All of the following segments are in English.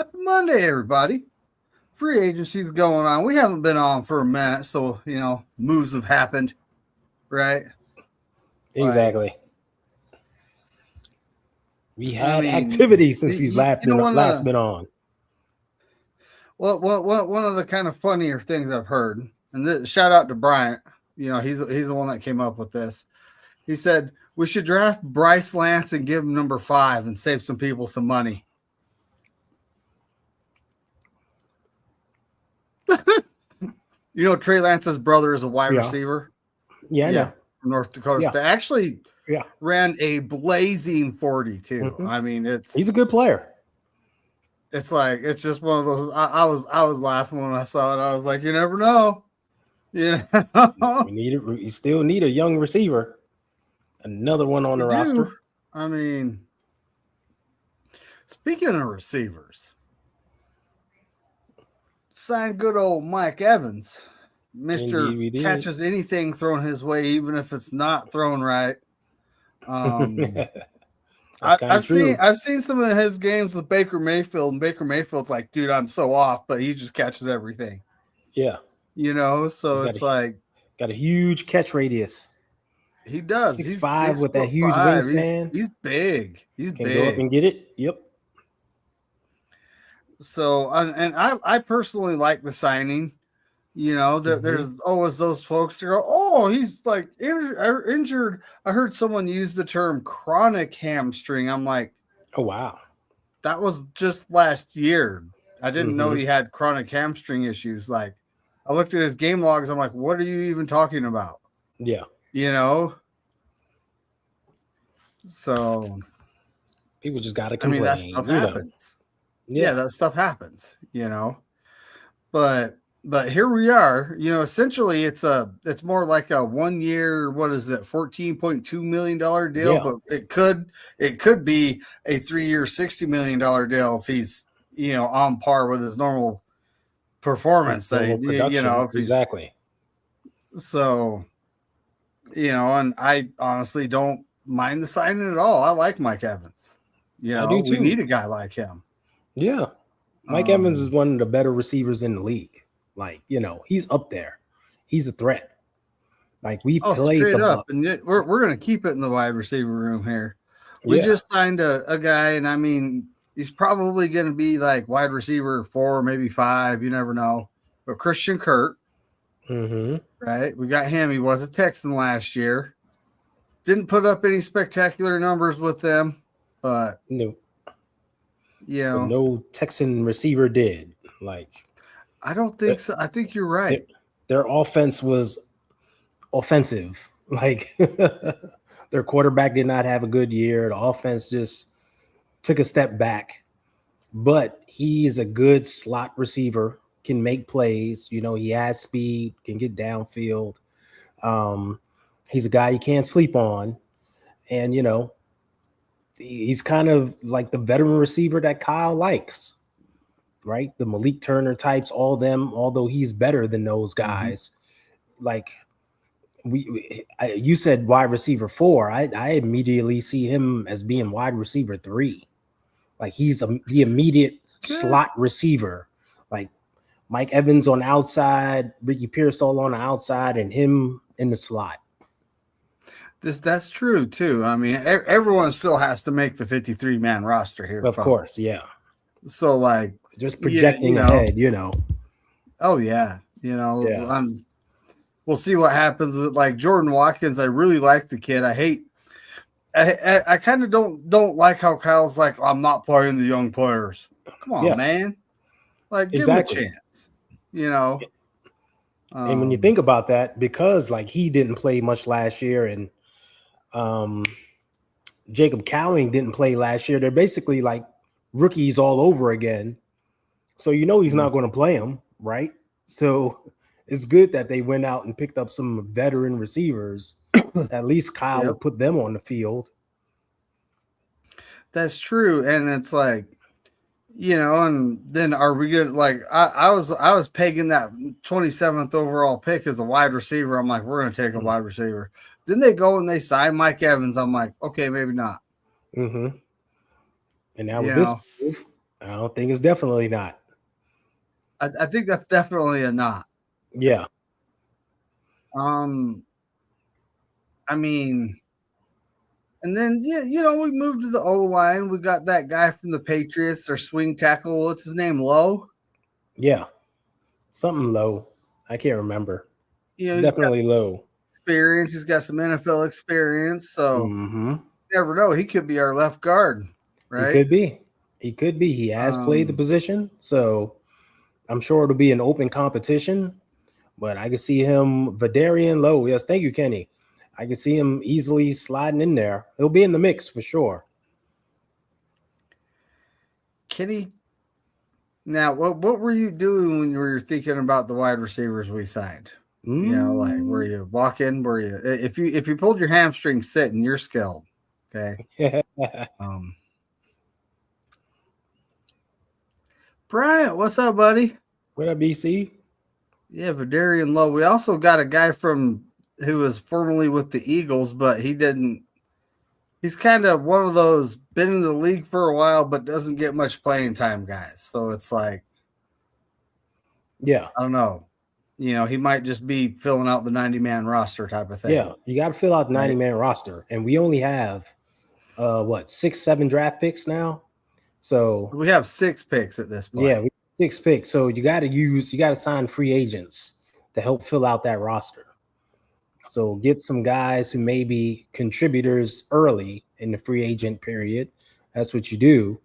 Happy Monday, everybody. Free agency's going on. We haven't been on for a minute, so, moves have happened, right? Exactly. We had mean, activity since we've last been on. Well, one of the kind of funnier things I've heard, and shout out to Bryant, he's the one that came up with this. He said, we should draft Bryce Lance and give him number 5 and save some people some money. Trey Lance's brother is a wide receiver. Yeah, I know. From North Dakota State. Actually, ran a blazing 40 too. Mm-hmm. I mean, he's a good player. It's just one of those. I was laughing when I saw it. I was like, you never know. We still need a young receiver. Another one on the roster. I mean, speaking of receivers, sign good old Mike Evans. Mr. Catches anything thrown his way, even if it's not thrown right. I've seen some of his games with Baker Mayfield, and Baker Mayfield's like, dude, I'm so off, but he just catches everything. Yeah. So it's got a huge catch radius. He does. 6'5" he's 6 with that huge wingspan. He's big. Can go up and get it. Yep. So, and I personally like the signing. There's always those folks that go, oh, he's like injured. I heard someone use the term chronic hamstring. I'm like, oh, wow. That was just last year. I didn't know he had chronic hamstring issues. Like, I looked at his game logs. I'm like, what are you even talking about? Yeah. So people just got to complain. That stuff happens. Yeah, that stuff happens, But here we are, essentially it's more like a 1 year, what is it, $14.2 million deal, but it could be a 3 year, $60 million deal if he's, on par with his normal performance. Exactly. So, and I honestly don't mind the signing at all. I like Mike Evans. I do too. We need a guy like him. Yeah. Mike Evans is one of the better receivers in the league. Like, he's up there. He's a threat. Like, we played straight up, and we're going to keep it in the wide receiver room here. We just signed a guy, and I mean, he's probably going to be like wide receiver 4, maybe 5. You never know. But Christian Kirk, right? We got him. He was a Texan last year. Didn't put up any spectacular numbers with them, but no. No Texan receiver did. Like, I don't think so. I think you're right. Their offense was offensive. Like, their quarterback did not have a good year. The offense just took a step back. But he's a good slot receiver, can make plays. He has speed, can get downfield. He's a guy you can't sleep on. And, he's kind of like the veteran receiver that Kyle likes. Right, the Malik Turner types, all them. Although he's better than those guys, like you said, wide receiver 4. I immediately see him as being wide receiver 3. Like, he's the immediate slot receiver. Like Mike Evans on the outside, Ricky Pearsall on the outside, and him in the slot. That's true too. I mean, everyone still has to make the 53-man roster here. Of course, yeah. So, like, just projecting ahead, Oh yeah, we'll see what happens with like Jordan Watkins. I really like the kid. I kind of don't like how Kyle's like, I'm not playing the young players. Come on, man. Like, give him a chance. And when you think about that, because like he didn't play much last year, and Jacob Cowing didn't play last year, they're basically like rookies all over again. So he's not going to play them, right? So it's good that they went out and picked up some veteran receivers. At least Kyle will put them on the field. That's true. And it's like, and then are we good? Like, I was pegging that 27th overall pick as a wide receiver. I'm like, we're going to take a wide receiver. Then they go and they sign Mike Evans. I'm like, okay, maybe not. And now with this move, I don't think it's definitely not. I think that's definitely a not. Yeah. I mean, and then we moved to the O line. We got that guy from the Patriots, their swing tackle. What's his name? Lowe. Yeah. Something low. I can't remember. He's Definitely low. Experience. He's got some NFL experience. So Mm-hmm. you never know. He could be our left guard, right? He could be. He could be. He has played the position. So I'm sure it'll be an open competition. But I can see him, Vidarian Lowe. Yes, thank you, Kenny. I can see him easily sliding in there. He'll be in the mix for sure. Kenny, now what were you doing when you were thinking about the wide receivers we signed? Like were you walking? Were you if you pulled your hamstring sitting, you're skilled. Okay. Bryant, what's up, buddy? What up, BC? Yeah, Vidarian Lowe. We also got a guy who was formerly with the Eagles, but he didn't. He's kind of one of those been in the league for a while, but doesn't get much playing time guys. So it's like, yeah, I don't know. He might just be filling out the 90-man roster type of thing. Yeah, you got to fill out the 90-man roster, and we only have 6, 7 draft picks now. So we have 6 picks at this point. Yeah, we have 6 picks. So you got to sign free agents to help fill out that roster. So get some guys who may be contributors early in the free agent period. That's what you do.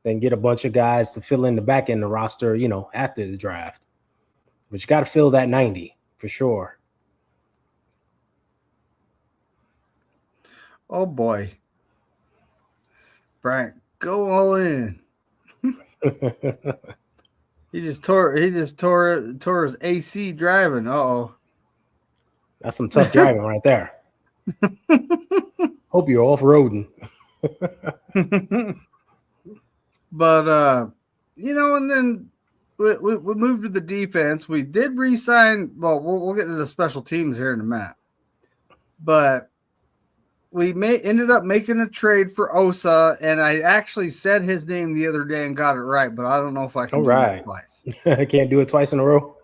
Then get a bunch of guys to fill in the back end of the roster, after the draft. But you got to fill that 90 for sure. Oh boy. Bryant, go all in. He just tore his AC driving. Uh-oh. That's some tough driving right there. Hope you're off-roading. But and then we moved to the defense. We did re-sign. Well, we'll get to the special teams here in a minute. But we ended up making a trade for Osa, and I actually said his name the other day and got it right, but I don't know if I can do that twice. I can't do it twice in a row.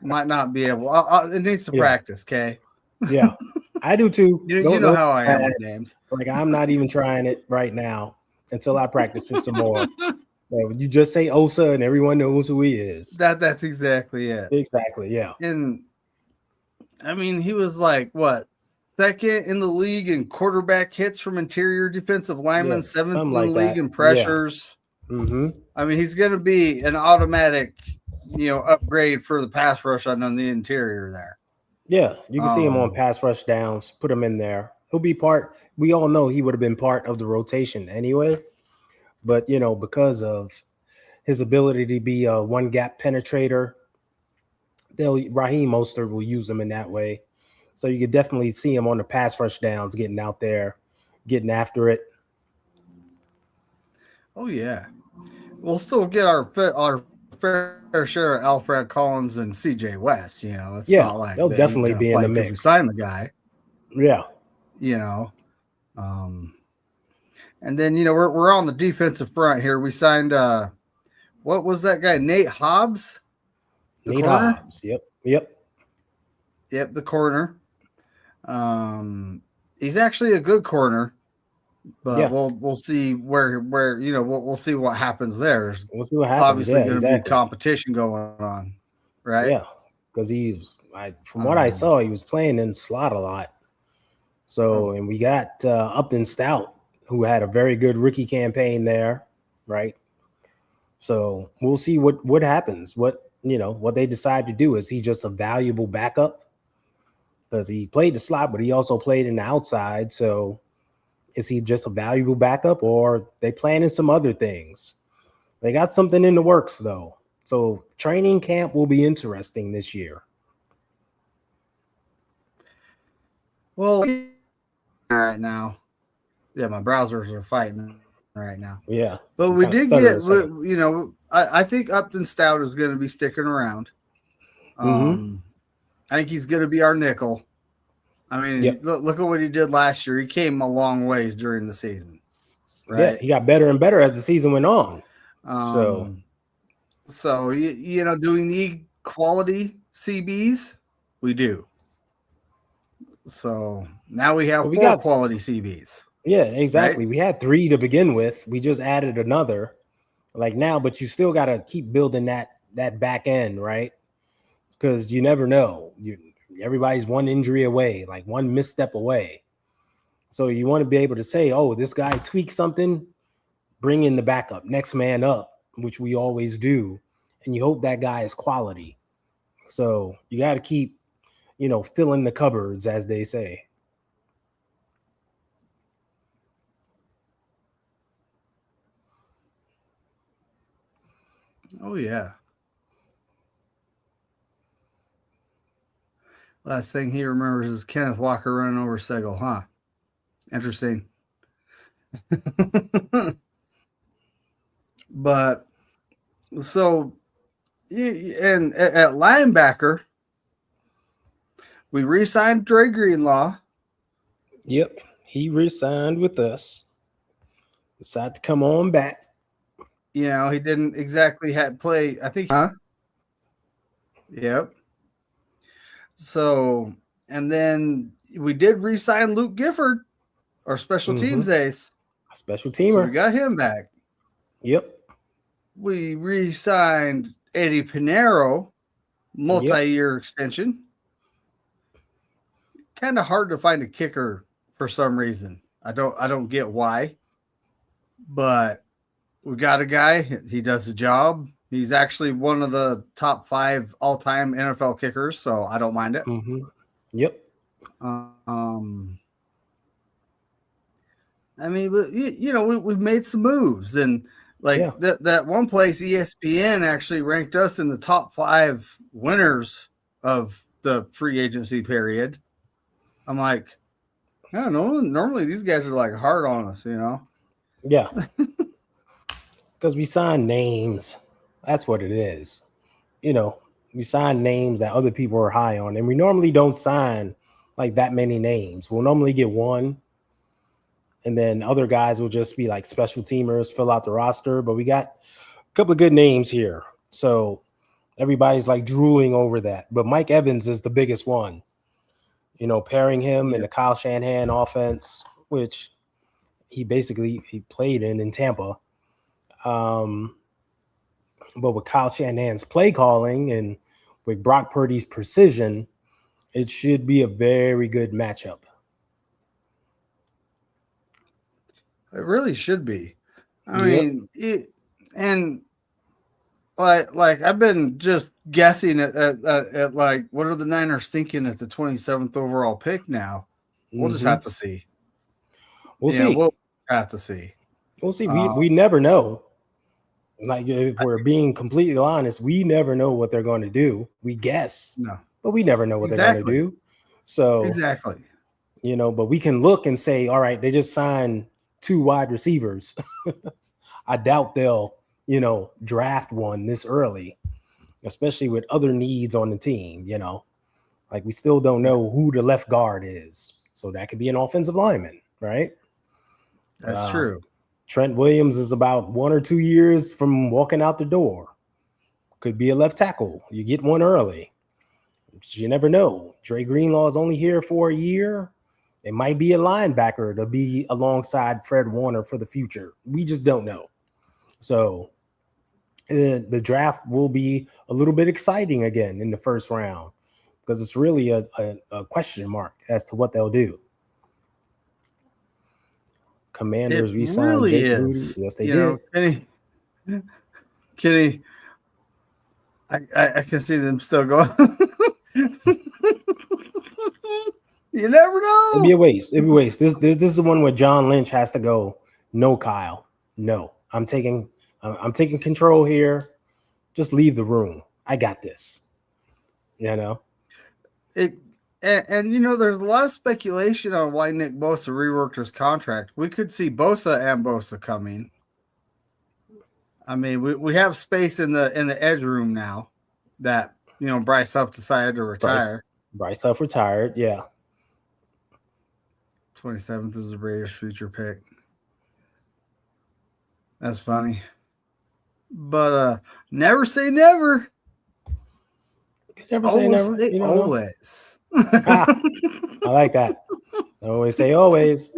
Might not be able. It needs to practice, okay? Yeah, I do too. You know how I am with names. Like, I'm not even trying it right now until I practice it some more. You just say Osa, and everyone knows who he is. That's exactly it. Exactly, yeah. And I mean, he was like what? Second in the league in quarterback hits from interior defensive linemen, 7th in the league in pressures. Yeah. Mm-hmm. I mean, he's going to be an automatic, upgrade for the pass rush on the interior there. Yeah, you can see him on pass rush downs, put him in there. He'll be part. We all know he would have been part of the rotation anyway. But, because of his ability to be a one-gap penetrator, Raheem Mostert will use him in that way. So you could definitely see him on the pass rush downs, getting out there, getting after it. Oh, yeah. We'll still get our fair share of Alfred Collins and CJ West. It's not like they'll definitely be in the mix. We signed the guy. Yeah. And then, we're on the defensive front here. We signed, what was that guy? Nate Hobbs? Nate Hobbs. Yep, the corner. He's actually a good corner, but we'll see where we'll see what happens there. We'll see what happens. Obviously, going to be competition going on, right? Yeah, because from what I saw, he was playing in slot a lot. So, and we got Upton Stout, who had a very good rookie campaign there, right? So we'll see what happens. What they decide to do. Is he just a valuable backup? Because he played the slot, but he also played in the outside. So is he just a valuable backup, or they planning some other things? They got something in the works, though. So training camp will be interesting this year. Well, right now, yeah, my browsers are fighting right now. Yeah, but we did get, I think Upton Stout is going to be sticking around. I think he's going to be our nickel. I mean, look at what he did last year. He came a long ways during the season, right? Yeah, he got better and better as the season went on. So So you know, do we need quality CBs? We do. So now we have we 4 got quality CBs, yeah, right? exactly. We had 3 to begin with. We just added another like now, but you still got to keep building that back end, right? Because you never know. Everybody's one injury away, like one misstep away. So you want to be able to say, "Oh, this guy tweaked something, bring in the backup, next man up," which we always do, and you hope that guy is quality. So you got to keep, filling the cupboards, as they say. Oh yeah. Last thing he remembers is Kenneth Walker running over Segel, huh? Interesting. But so, and at linebacker, we re-signed Dre Greenlaw. Yep, he re-signed with us. Decided to come on back. You know, he didn't exactly have play. I think, huh? Yep. So, and then we did re-sign Luke Gifford, our special teams ace. Special So we teamer. got him back. Yep. We re-signed Eddie Pinero, multi-year extension. Kind of hard to find a kicker for some reason. I don't get why. But we got a guy, he does the job. He's actually one of the top 5 all-time NFL kickers, so I don't mind it. Yep. I mean, we've made some moves, and like that one place, ESPN actually ranked us in the top 5 winners of the free agency period. I'm like, I don't know. Normally these guys are like hard on us, you know? Yeah. Because we sign names. That's what it is. We sign names that other people are high on, and we normally don't sign like that many names. We'll normally get one, and then other guys will just be like special teamers, fill out the roster. But we got a couple of good names here. So everybody's like drooling over that. But Mike Evans is the biggest one. Pairing him in the Kyle Shanahan offense, which he played in Tampa. But with Kyle Shanahan's play calling and with Brock Purdy's precision, it should be a very good matchup. It really should be. I mean, and like I've been just guessing at like what are the Niners thinking at the 27th overall pick now? We'll just have to see. We'll see. We'll have to see. We'll see. We never know. Like if we're being completely honest, we never know what they're going to do. We guess, but we never know what they're going to do. So exactly, but we can look and say, all right, they just signed 2 wide receivers. I doubt they'll, draft one this early, especially with other needs on the team. Like we still don't know who the left guard is, so that could be an offensive lineman, right? That's true. Trent Williams is about 1 or 2 years from walking out the door. Could be a left tackle. You get one early. You never know. Dre Greenlaw is only here for a year. It might be a linebacker to be alongside Fred Warner for the future. We just don't know. So the draft will be a little bit exciting again in the first round because it's really a question mark as to what they'll do. Commanders re-signed really Jake is. Rudy. Yes, they did. Kenny, I can see them still going. You never know. It'd be a waste. This is the one where John Lynch has to go. No, Kyle. No, I'm taking control here. Just leave the room. I got this. And there's a lot of speculation on why Nick Bosa reworked his contract. We could see Bosa and Bosa coming. I mean, we have space in the edge room now that Bryce Huff decided to retire. Bryce Huff retired, yeah. 27th is the Raiders' future pick. That's funny. But never say never. Never say Always never. say You don't always. I like that. I always say always.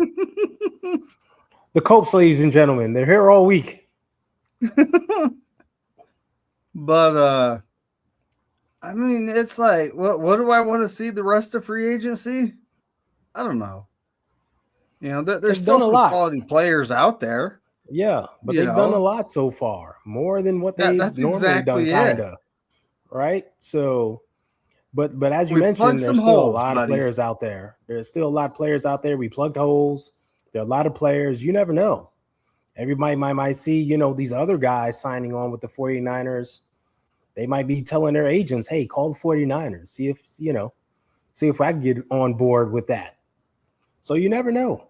The Copes, ladies and gentlemen, they're here all week. But I mean, it's like, what do I want to see the rest of free agency? I don't know. You know, there's still some quality players out there. Yeah, but they've done a lot so far, more than what they've that's normally exactly done, kind of. Right? So, but as you we mentioned, there's still holes, a lot of players out there. There's still a lot of players out there. We plugged holes. There are a lot of players. You never know. Everybody might see, you know, these other guys signing on with the 49ers. They might be telling their agents, hey, call the 49ers. See if I can get on board with that. So you never know.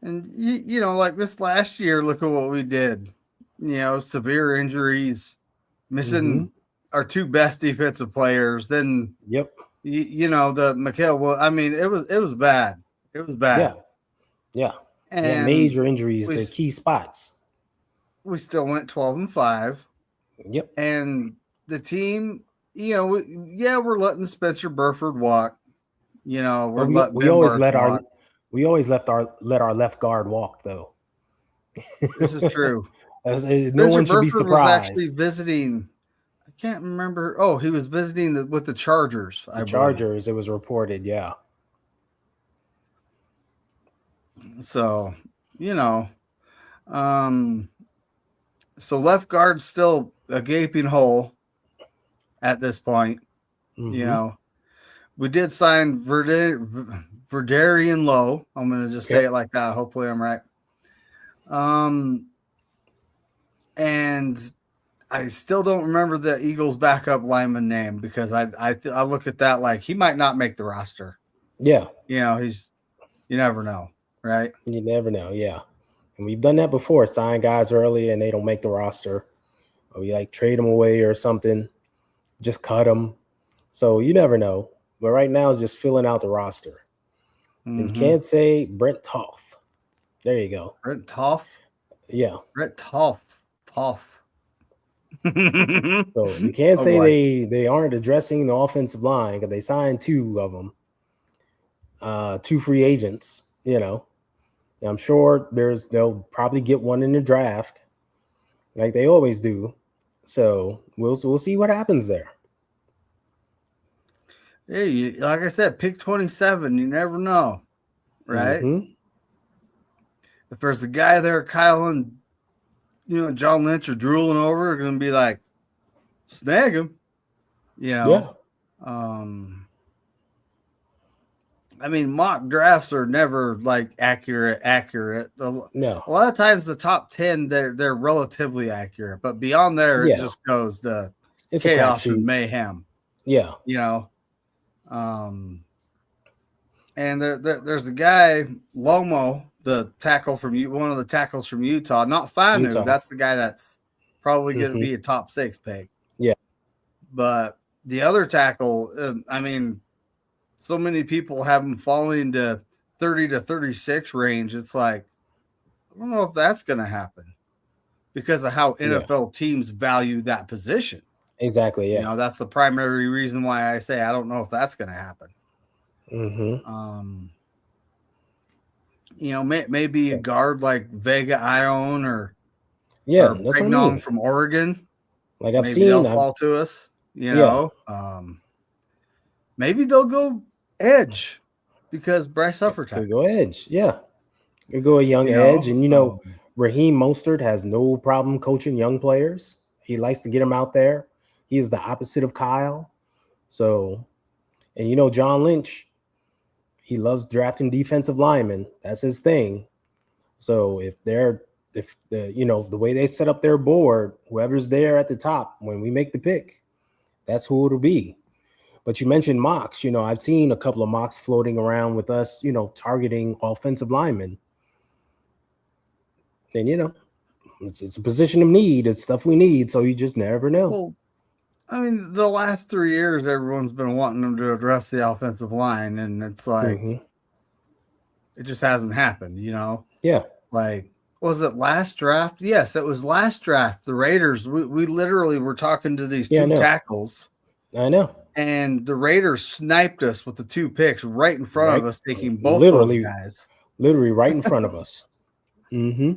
And, you know, like this last year, look at what we did. You know, severe injuries, missing our two best defensive players. Then, you know, the Mikhail. Well, I mean, it was bad. It was bad. Yeah. And major injuries to key spots. We still went 12-5. Yep. And the team, you know, we're letting Spencer Burford walk. You know, we always let our left guard walk, though. This is true. No one should be surprised. Was actually visiting. I can't remember. Oh, he was visiting with the Chargers. Chargers. It was reported. Yeah. So, you know, so left guard's still a gaping hole at this point. You know, we did sign Verdarian Lowe. I'm going to just say it like that. Hopefully I'm right. And I still don't remember the Eagles backup lineman name because I look at that like he might not make the roster. Yeah. You know, you never know, right? You never know. Yeah. And we've done that before, sign guys early and they don't make the roster. Or we trade them away or something, just cut them. So you never know. But right now, it's just filling out the roster. And you can't say Brent Toth. There you go. Brent Toth? Yeah. Brent Toth. So you can't say they aren't addressing the offensive line because they signed two of them, two free agents, you know. I'm sure they'll probably get one in the draft like they always do. So we'll see what happens there. Hey, like I said, pick 27. You never know, right? If there's a guy there, Kyle and John Lynch are drooling over, are going to be like, snag him. You know. Yeah. I mean, mock drafts are never accurate. No. A lot of times the top 10 they're relatively accurate, but beyond there it just goes to chaos and mayhem. Yeah. You know. And there's a guy, Lomo, the tackle from one of the tackles from Utah, not Fanu. That's the guy that's probably going to be a top 6 pick. Yeah. But the other tackle, I mean, so many people have him falling to 30 to 36 range. It's like, I don't know if that's going to happen because of how NFL teams value that position. Exactly. Yeah. You know, that's the primary reason why I say I don't know if that's going to happen. You know, maybe a guard like Vega Ione or Pregnon from Oregon. Like I've maybe seen, they'll fall to us. You know, maybe they'll go edge because Bryce Hufford could go edge. Yeah, could go a young edge, and Raheem Mostert has no problem coaching young players. He likes to get them out there. He is the opposite of Kyle. So, and John Lynch, he loves drafting defensive linemen. That's his thing. So if the way they set up their board, whoever's there at the top when we make the pick, that's who it'll be. But you mentioned mocks. I've seen a couple of mocks floating around with us, targeting offensive linemen. And, it's a position of need. It's stuff we need. So you just never know. Well, I mean, the last 3 years, everyone's been wanting them to address the offensive line. And it's like, it just hasn't happened, Yeah. Like was it last draft? Yes, it was last draft. The Raiders, we literally were talking to these two tackles. I know. And the Raiders sniped us with the 2 picks right in front of us, taking both those guys. Literally right in front of us. Mm-hmm.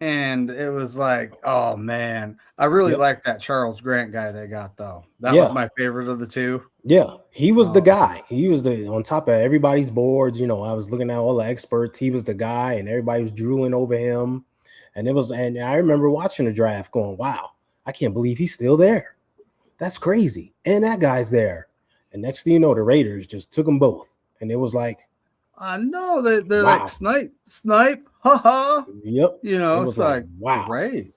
And it was like, oh, man. I really like that Charles Grant guy they got, though. That was my favorite of the 2. Yeah, he was the guy. He was on top of everybody's boards. I was looking at all the experts. He was the guy, and everybody was drooling over him. And I remember watching the draft going, wow, I can't believe he's still there. That's crazy. And that guy's there. And next thing you know, the Raiders just took them both. And it was like, I know they're like snipe, haha. Yep. It was like wow, great.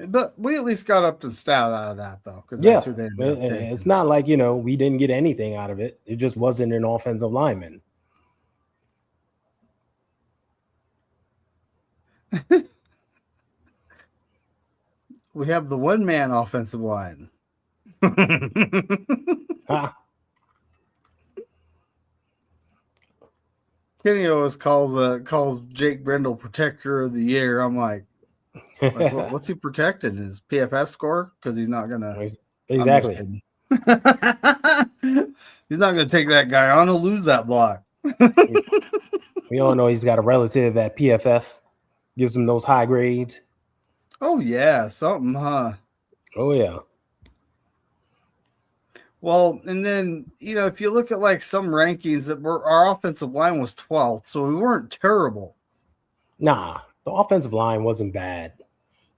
But we at least got up to stout out of that, though, because that's who they ended up taking. It's not like we didn't get anything out of it. It just wasn't an offensive lineman. We have the one-man offensive line. Kenny always calls Jake Brendel Protector of the Year. I'm like what's he protecting? His PFF score? Because he's not gonna exactly. He's not gonna take that guy on to lose that block. We all know he's got a relative at PFF, gives him those high grades. Oh yeah, something, huh? Oh yeah. Well, and then if you look at like some rankings our offensive line was 12th, so we weren't terrible. Nah, the offensive line wasn't bad.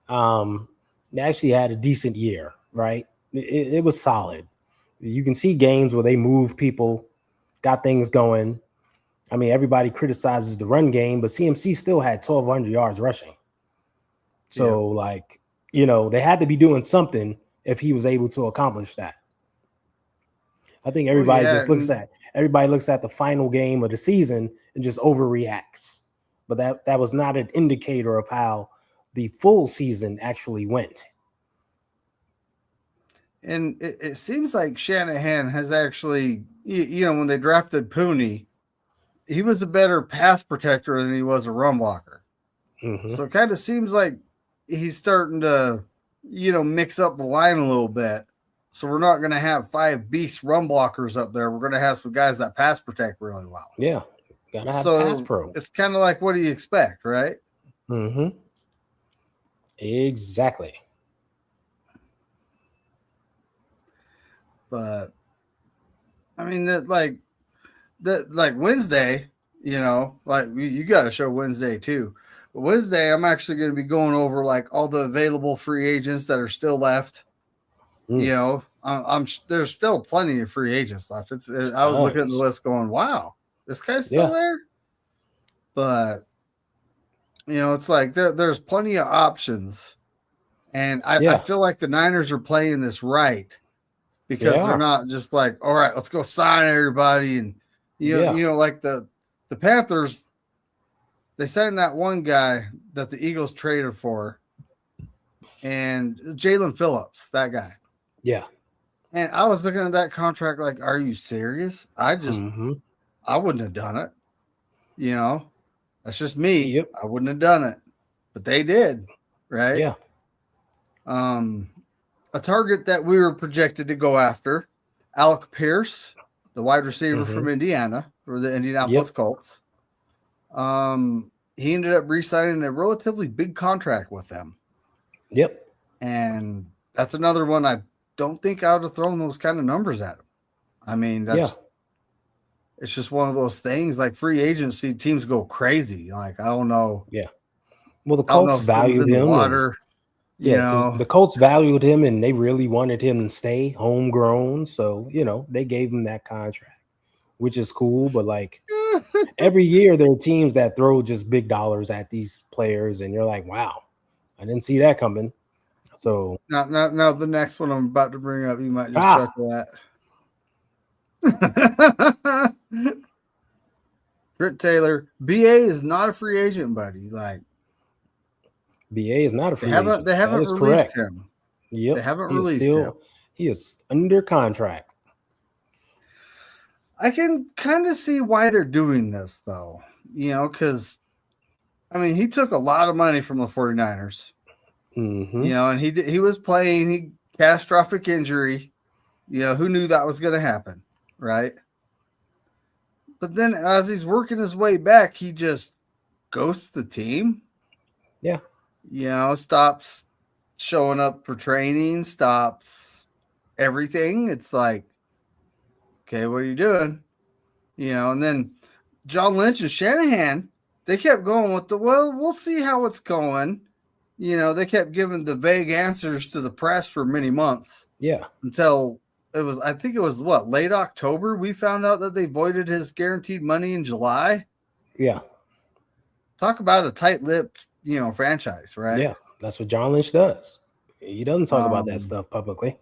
They actually had a decent year, right? It was solid. You can see games where they moved people, got things going. I mean, everybody criticizes the run game, but CMC still had 1,200 yards rushing. So, they had to be doing something if he was able to accomplish that. I think everybody looks at the final game of the season and just overreacts. But that was not an indicator of how the full season actually went. And it seems like Shanahan has actually, when they drafted Pooney, he was a better pass protector than he was a run blocker. Mm-hmm. So it kind of seems like he's starting to, mix up the line a little bit. So we're not going to have 5 beast run blockers up there. We're going to have some guys that pass protect really well. Yeah. Gotta have pass pro. It's kind of like, what do you expect, right? Mm-hmm. Exactly. But I mean that Wednesday, you got to show Wednesday too. But Wednesday, I'm actually going to be going over like all the available free agents that are still left. There's still plenty of free agents left. I was looking at the list going, wow, this guy's still there. But it's like there's plenty of options, and I feel like the Niners are playing this right because they're not just like, all right, let's go sign everybody, and like the Panthers, they signed that one guy that the Eagles traded for, and Jalen Phillips, that guy. Yeah. And I was looking at that contract like, are you serious? I wouldn't have done it. That's just me. Yep. I wouldn't have done it. But they did, right? Yeah. A target that we were projected to go after, Alec Pierce, the wide receiver from Indiana, or the Indianapolis Colts. He ended up re-signing a relatively big contract with them. Yep. And that's another one I don't think I would have thrown those kind of numbers at him. I mean, it's just one of those things. Like free agency, teams go crazy. Like I don't know. Yeah. Well, the Colts valued him. The Colts valued him, and they really wanted him to stay homegrown. So they gave him that contract, which is cool. But every year, there are teams that throw just big dollars at these players, and you're like, wow, I didn't see that coming. So now the next one I'm about to bring up, you might just chuckle at. Trent Taylor, BA is not a free agent, buddy. Like BA is not a free agent. They haven't released him. Yep. They haven't released him. He is under contract. I can kind of see why they're doing this, though. Because I mean, he took a lot of money from the 49ers. Mm-hmm. You know, and he was playing catastrophic injury. You know, who knew that was going to happen, right? But then as he's working his way back, he just ghosts the team. Yeah. You know, stops showing up for training, stops everything. It's like, okay, what are you doing? You know, and then John Lynch and Shanahan, they kept going with we'll see how it's going. You know, they kept giving the vague answers to the press for many months. Yeah. Until I think it was late October, we found out that they voided his guaranteed money in July. Yeah. Talk about a tight-lipped, franchise, right? Yeah. That's what John Lynch does. He doesn't talk about that stuff publicly.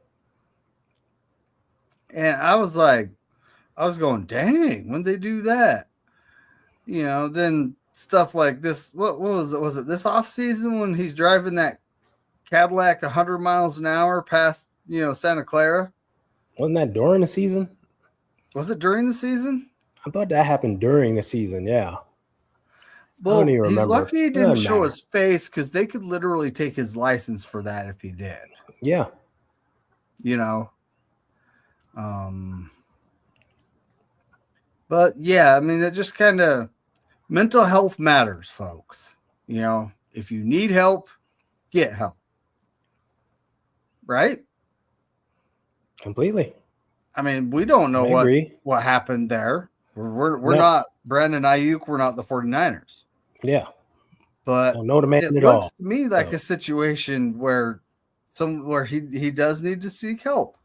And I was going, dang, when they do that? You know, then stuff like this. What was it? Was it this off season when he's driving that Cadillac 100 miles an hour past, Santa Clara? Wasn't that during the season? Was it during the season? I thought that happened during the season. Yeah. Well, he's lucky he didn't show his face because they could literally take his license for that if he did. Yeah. You know. But yeah, I mean, it just kind of mental health matters, folks. You know, if you need help, get help. Right? Completely. I mean, we don't know what happened there. We're not Brandon Ayuk. We're not the 49ers. Yeah. But don't know the man it at looks all. to me like a situation where he does need to seek help.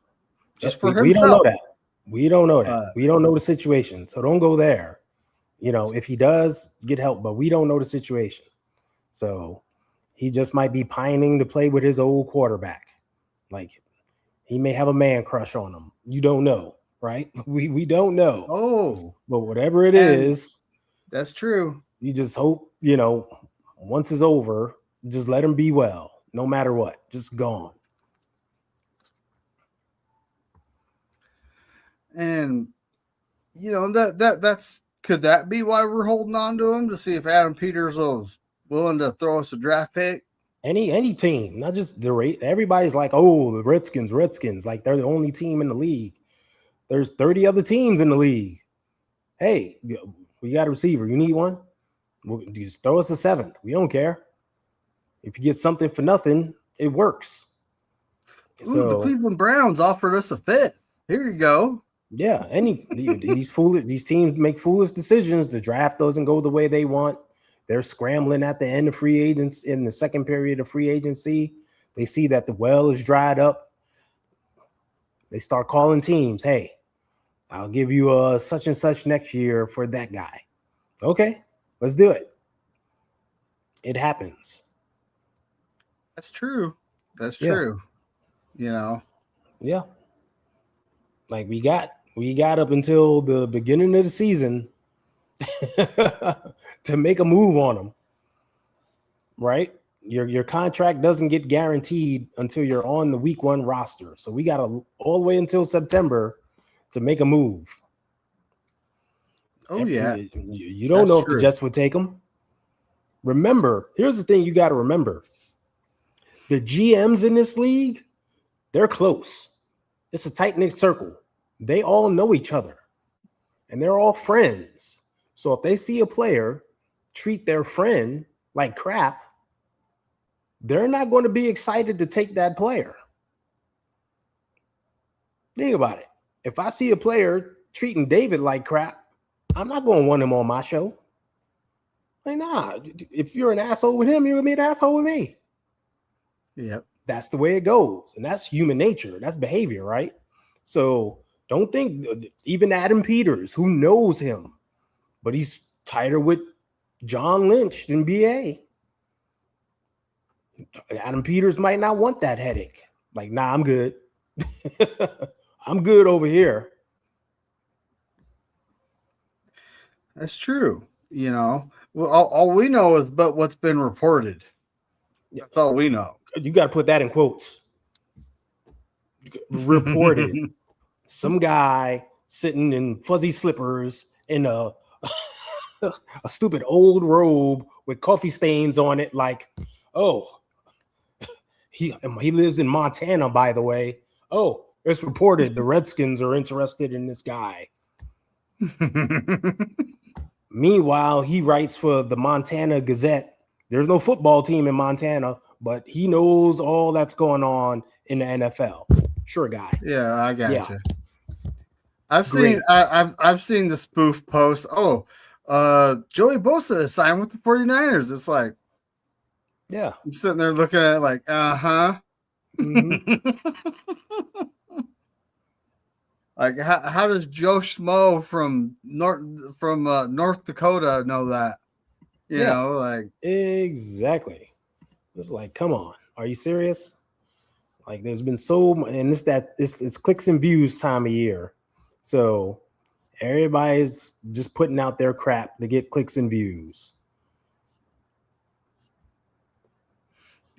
Just for himself. We don't know that. We don't know that. We don't know the situation. So don't go there. You know, if he does, get help, but we don't know the situation. So he just might be pining to play with his old quarterback. Like he may have a man crush on him. You don't know, right? We don't know. Oh. But whatever it is, that's true. You just hope, once it's over, just let him be well, no matter what. Just gone. And that's could that be why we're holding on to him, to see if Adam Peters was willing to throw us a draft pick? Any team, not just the rate. Everybody's like, oh, the Redskins, like they're the only team in the league. There's 30 other teams in the league. Hey, we got a receiver. You need one? Well, just throw us a seventh. We don't care. If you get something for nothing, it works. Ooh, the Cleveland Browns offered us a fifth. Here you go. Yeah, these teams make foolish decisions. The draft doesn't go the way they want. They're scrambling at the end of free agents in the second period of free agency. They see that the well is dried up. They start calling teams. Hey, I'll give you a such and such next year for that guy. Okay, let's do it. It happens. That's true. That's true. Yeah. Like we got up until the beginning of the season to make a move on them. Right? Your contract doesn't get guaranteed until you're on the week 1 roster. So we got all the way until September to make a move. Oh, yeah. You don't know if the Jets would take them. Remember, here's the thing you got to remember. The GMs in this league, they're close. It's a tight-knit circle. They all know each other. And they're all friends. So if they see a player treat their friend like crap, they're not going to be excited to take that player. Think about it. If I see a player treating David like crap, I'm not going to want him on my show. Like, nah, if you're an asshole with him, you're going to be an asshole with me. Yep. That's the way it goes. And that's human nature. That's behavior, right? So don't think even Adam Peters, who knows him, but he's tighter with John Lynch than BA. Adam Peters might not want that headache. Like, nah, I'm good. I'm good over here. That's true. Well, all we know is but what's been reported. That's all we know. You got to put that in quotes. Reported. Some guy sitting in fuzzy slippers in a stupid old robe with coffee stains on it, like, oh, he lives in Montana, by the way. Oh, it's reported the Redskins are interested in this guy. Meanwhile, he writes for the Montana Gazette. There's no football team in Montana, but he knows all that's going on in the NFL. Sure, guy. Yeah, I got you. I've Great. seen the spoof post. Oh, Joey Bosa is signed with the 49ers. It's like, yeah, I'm sitting there looking at it like, uh-huh. Like, how does Joe Schmo from North Dakota know that? You know, like, exactly. It's like, come on, are you serious? Like, there's been so much, and it's clicks and views time of year, so everybody's just putting out their crap to get clicks and views.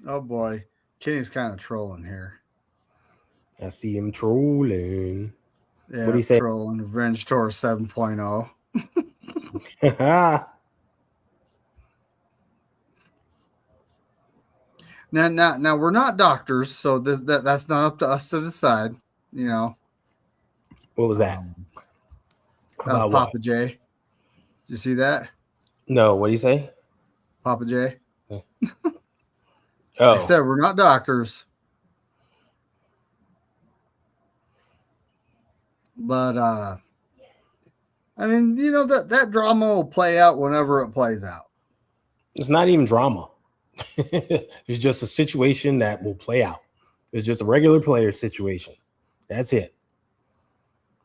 Oh boy, Kenny's kind of trolling here. I see him trolling. Yeah, What do you say? Trolling Revenge Tour 7.0. Now we're not doctors, so that's not up to us to decide. You know. What was that? That was Papa J. Did you see that? No. What do you say? Papa J. Oh. I said we're not doctors. But I mean, you know, that drama will play out whenever it plays out. It's not even drama. It's just a situation that will play out. It's just a regular player situation. That's it.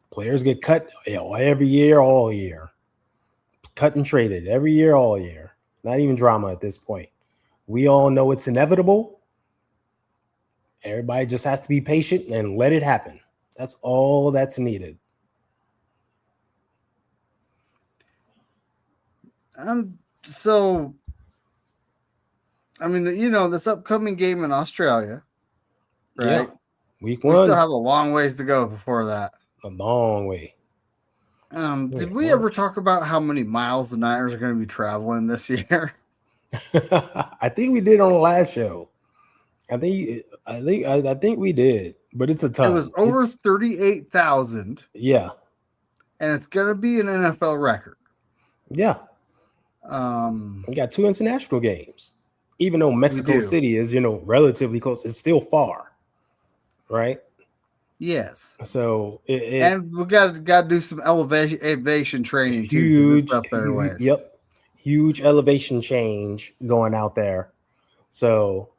Players get cut every year, all year. Cut and traded every year, all year. Not even drama at this point. We all know it's inevitable. Everybody just has to be patient and let it happen. That's all that's needed. So, I mean, you know, this upcoming game in Australia, right? Yeah. Week 1. We still have a long ways to go before that. A long way. Did we ever talk about how many miles the Niners are going to be traveling this year? I think we did on the last show. I think we did, but it's a ton. It was over 38,000. Yeah. And it's going to be an NFL record. Yeah. We got 2 international games. Even though Mexico City is, relatively close, it's still far. Right? Yes. So and we got to do some elevation training too. Huge up there ways. Yep. Huge elevation change going out there. So,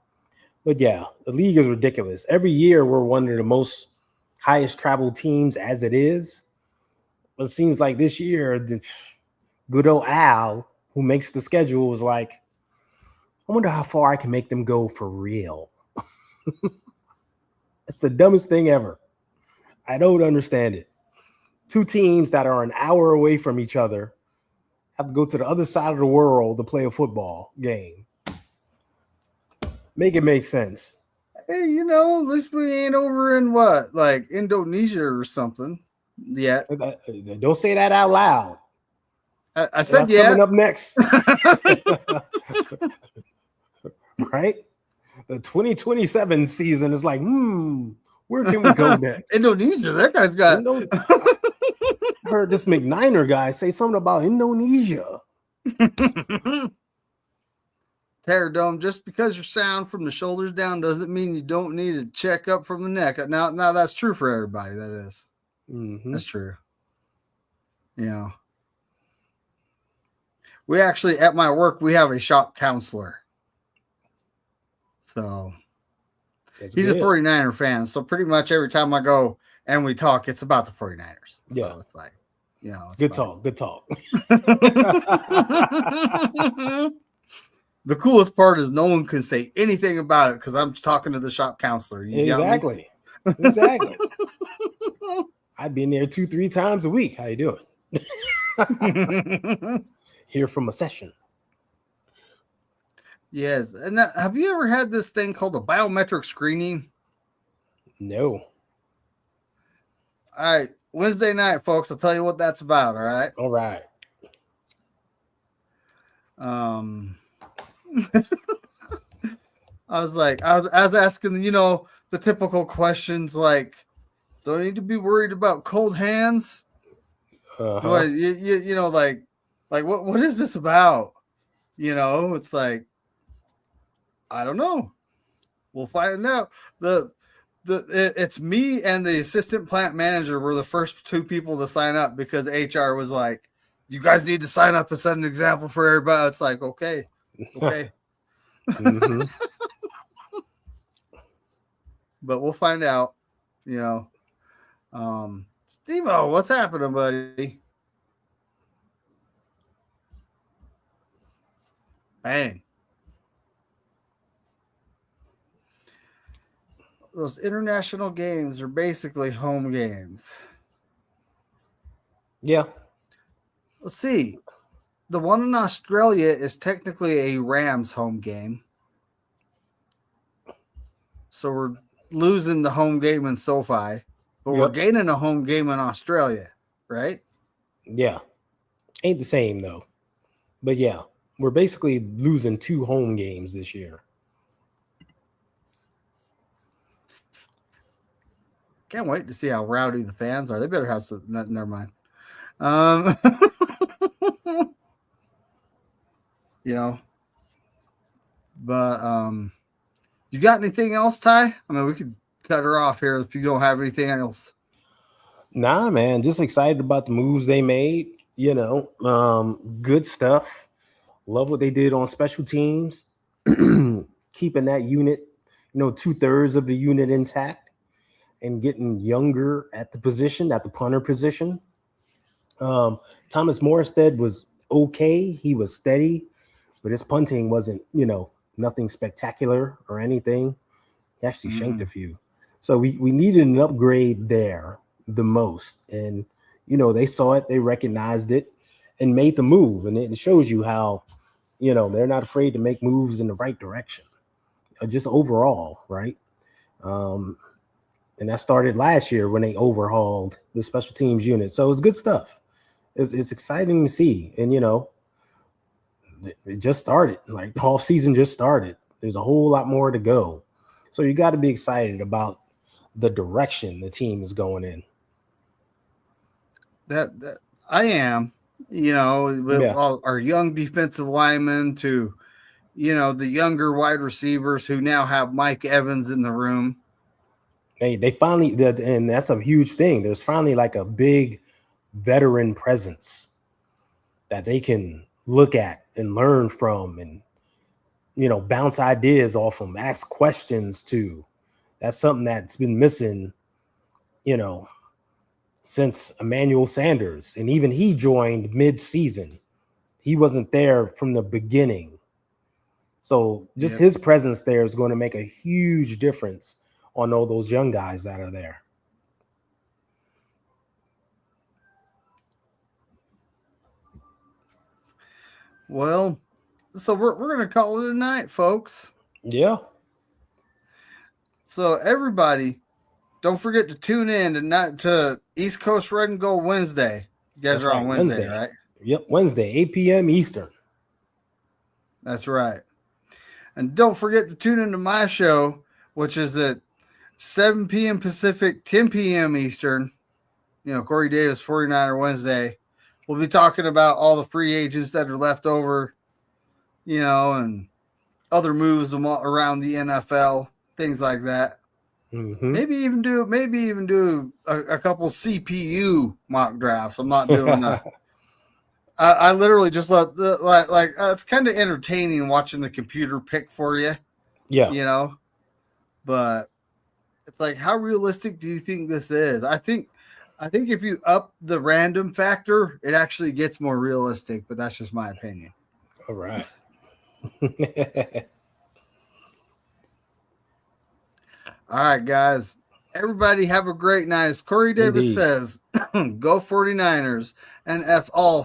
but yeah, the league is ridiculous. Every year we're one of the most highest travel teams as it is. But it seems like this year, the good old Al, who makes the schedule, was like, I wonder how far I can make them go for real. It's the dumbest thing ever. I don't understand it. 2 teams that are an hour away from each other have to go to the other side of the world to play a football game. Make it make sense. Hey, at least we ain't over in like Indonesia or something yet. Don't say that out loud. I said yeah. Coming up next. Right? The 2027 season is like, where can we go next? Indonesia, that guy's got. Heard this McNiner guy say something about Indonesia. Terradome, just because you're sound from the shoulders down doesn't mean you don't need to check up from the neck. Now that's true for everybody. That is. Mm-hmm. That's true. We actually, at my work, we have a shop counselor. So he's a 49er fan. So pretty much every time I go and we talk, it's about the 49ers. Yeah. So it's like, good talk. The coolest part is no one can say anything about it because I'm just talking to the shop counselor. Exactly. I've been there 2-3 times a week. How you doing? Here from a session. Yes. And have you ever had this thing called a biometric screening? No. All right. Wednesday night, folks. I'll tell you what that's about. All right. All right. I was asking, the typical questions like, do I need to be worried about cold hands? Do I, like what is this about? It's like, I don't know. We'll find out. It's me and the assistant plant manager were the first two people to sign up because HR was like, you guys need to sign up and set an example for everybody. It's like, okay. Mm-hmm. But we'll find out, Steve-O, what's happening, buddy? Bang. Those international games are basically home games. Yeah. Let's see. The one in Australia is technically a Rams home game. So we're losing the home game in SoFi, but we're gaining a home game in Australia, right? Yeah. Ain't the same, though. But yeah, we're basically losing 2 home games this year. Can't wait to see how rowdy the fans are. They better have some. Never mind. But you got anything else, Ty? I mean, we could cut her off here if you don't have anything else. Nah, man, just excited about the moves they made. Good stuff. Love what they did on special teams, keeping that unit, 2/3 of the unit intact, and getting younger at the punter position. Thomas Morstead was okay. He was steady, but his punting wasn't, nothing spectacular or anything. He actually shanked a few. So we needed an upgrade there the most. And, they saw it, they recognized it, and made the move. And it shows you how, they're not afraid to make moves in the right direction, just overall, right? And that started last year when they overhauled the special teams unit. So it's good stuff. It's exciting to see. And, it just started. Like, the off season just started. There's a whole lot more to go. So you got to be excited about the direction the team is going in. That I am, with all our young defensive linemen to, the younger wide receivers who now have Mike Evans in the room. They finally, and that's a huge thing. There's finally like a big veteran presence that they can look at and learn from and, bounce ideas off them, ask questions to. That's something that's been missing, since Emmanuel Sanders. And even he joined mid-season. He wasn't there from the beginning. So just his presence there is going to make a huge difference on all those young guys that are there. Well, so we're going to call it a night, folks. Yeah. So everybody, don't forget to tune in to East Coast Red and Gold Wednesday. You guys are on Wednesday, right? Yep, Wednesday, 8 p.m. Eastern. That's right. And don't forget to tune into my show, which is at 7 p.m. Pacific, 10 p.m. Eastern. Corey Davis, 49er Wednesday. We'll be talking about all the free agents that are left over, and other moves around the NFL, things like that. Mm-hmm. Maybe even do a couple CPU mock drafts. I'm not doing that. I literally just let it's kind of entertaining watching the computer pick for you. Yeah. But it's like, how realistic do you think this is? I think if you up the random factor, it actually gets more realistic, but that's just my opinion. All right. All right, guys. Everybody have a great night. As Corey Davis says, go 49ers and F all